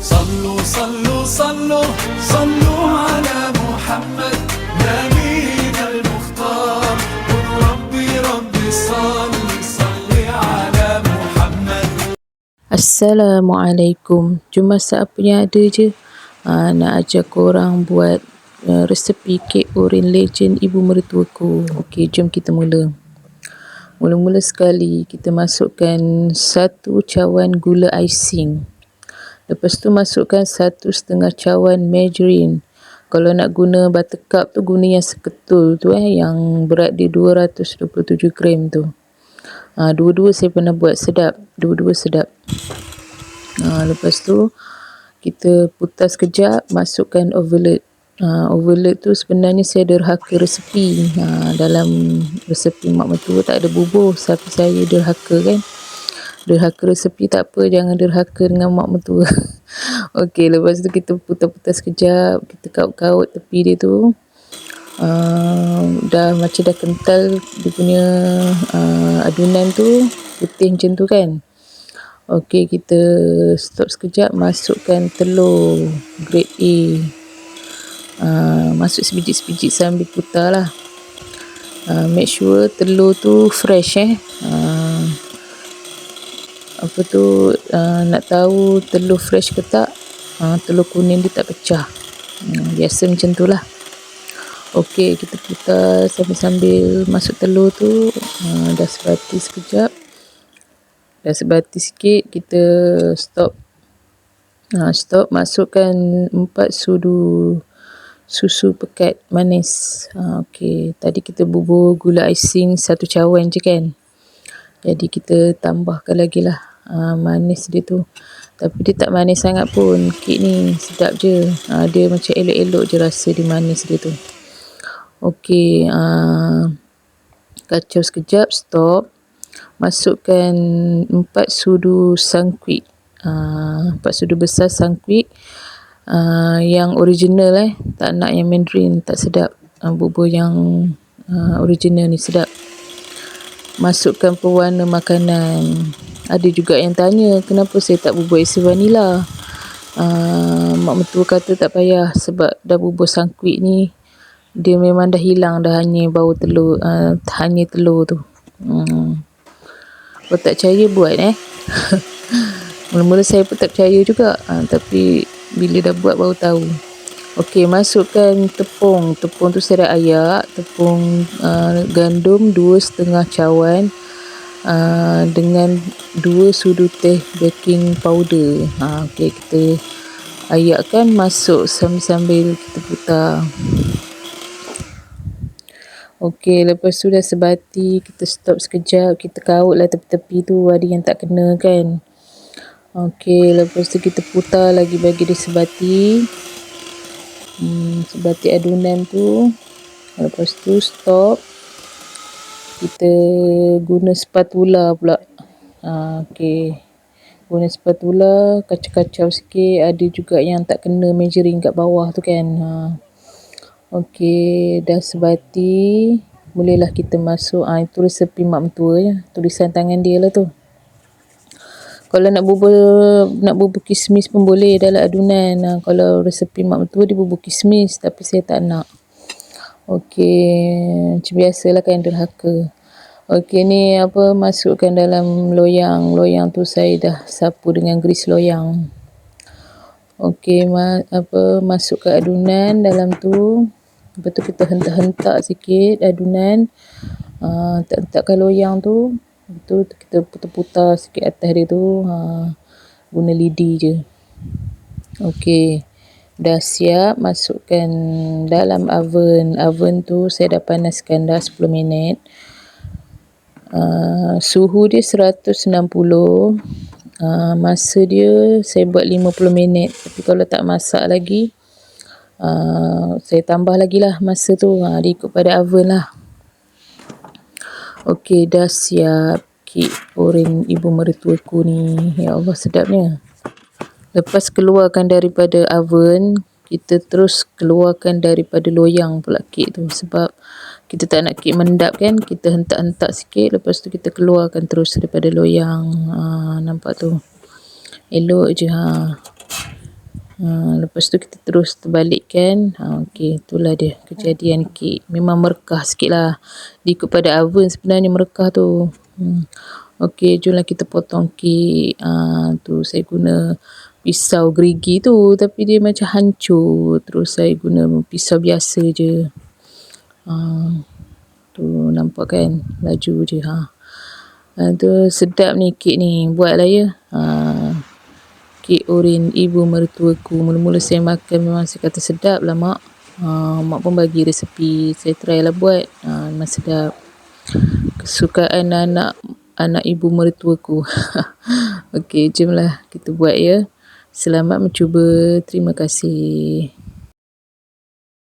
صلوا صلوا صلوا صلوا على محمد نبينا المختار قل ربي ربي صل صل على محمد. Assalamualaikum. Cuma apa yang ada je nak ajar korang buat resepi kek oren legend ibu mertuaku. Okey, jom kita mula. Mula-mula sekali kita masukkan 1 cawan gula icing. Lepas tu masukkan 1/2 cawan margarine. Kalau nak guna buttercup tu guna yang seketul tu yang berat dia 227 gram tu. Dua-dua saya pernah buat, sedap. Dua-dua sedap. Lepas tu kita putas kejap, masukkan overload. Overload tu sebenarnya saya derhaka resepi. Dalam resepi mak mertua tak ada bubur, tapi saya derhaka kan. Derhaka resepi tak apa, jangan derhaka dengan mak mertua. Okey, lepas tu kita putas-putas kejap, kita kaut-kaut tepi dia tu. Dah macam dah kental dia punya adunan tu, putih macam tu kan. Okey, kita stop sekejap, masukkan telur grade A. Masuk sebiji-sebiji sambil putar lah. Make sure telur tu fresh nak tahu telur fresh ke tak, telur kuning dia tak pecah. Biasa macam tu lah. Okey, kita putar sambil masuk telur tu. Dah sebati sekejap, dah sebati sikit, kita stop. Stop, masukkan 4 sudu susu pekat manis. Okey, tadi kita bubur gula icing 1 cawan je kan, jadi kita tambahkan lagi lah manis dia tu. Tapi dia tak manis sangat pun, kek ni sedap je. Dia macam elok-elok je rasa dia manis dia tu. Okey, kacau sekejap, stop. Masukkan 4 sudu sangkuik. 4 sudu besar sangkuik. Yang original tak nak yang mandarin, tak sedap. Bubur yang original ni sedap. Masukkan pewarna makanan. Ada juga yang tanya kenapa saya tak bubur isi vanila. Mak mertua kata tak payah, sebab dah bubur sangkuik ni dia memang dah hilang dah, hanya bau telur, hanya telur tu. Kalau tak percaya buat Mula-mula saya pun tak percaya juga, tapi bila dah buat baru tahu. Okey, masukkan tepung. Tepung tu saya dah ayak. Tepung gandum 2/2 cawan dengan 2 sudu teh baking powder. Okey, kita ayakkan, masuk sambil kita putar. Okey, lepas tu dah sebati, kita stop sekejap, kita kaut lah tepi-tepi tu, ada yang tak kena kan. Okey, lepas tu kita putar lagi bagi dia sebati. Sebati adunan tu. Lepas tu stop. Kita guna spatula pula. Okey, guna spatula, kacau-kacau sikit. Ada juga yang tak kena margarine kat bawah tu kan. Okey, dah sebati, bolehlah kita masuk. Itu resepi mak mertua ya, tulisan tangan dia lah tu. Kalau nak bubur kismis pun boleh dalam adunan. Kalau resepi mak mertua dia bubur kismis, tapi saya tak nak. Okey, macam biasalah kan, derhaka. Okey, ni masukkan dalam loyang. Loyang tu saya dah sapu dengan grease loyang. Okey, masuk ke adunan dalam tu. Lepas tu kita hentak-hentak sikit adunan. Hentakkan loyang tu. Betul, kita putar-putar sikit atas dia tu. Guna lidi je. Okey, dah siap, masukkan dalam oven. Oven tu saya dah panaskan dah 10 minit. Suhu dia 160. Masa dia saya buat 50 minit. Tapi kalau tak masak lagi, saya tambah lagi lah masa tu. Dia ikut pada oven lah. Okey, dah siap kek oren ibu mertuaku ni. Ya Allah, sedapnya. Lepas keluarkan daripada oven, kita terus keluarkan daripada loyang pula kek tu. Sebab kita tak nak kek mendap kan, kita hentak-hentak sikit. Lepas tu kita keluarkan terus daripada loyang. Nampak tu, elok je. Lepas tu kita terus terbalikkan. Okey, itulah dia kejadian kek. Memang merekah sikit lah. Dia ikut pada oven sebenarnya merekah tu. Okey, jomlah kita potong kek. Tu saya guna pisau gerigi tu, tapi dia macam hancur. Terus saya guna pisau biasa je. Tu nampak kan, laju je. Tu sedap ni kek ni, buatlah ya. Kek oren ibu mertuaku. Mula-mula saya makan memang saya kata sedap lah mak. Mak pun bagi resepi, saya try lah buat. Memang sedap. Kesukaan anak ibu mertuaku. Okey, jomlah kita buat ya. Selamat mencuba. Terima kasih.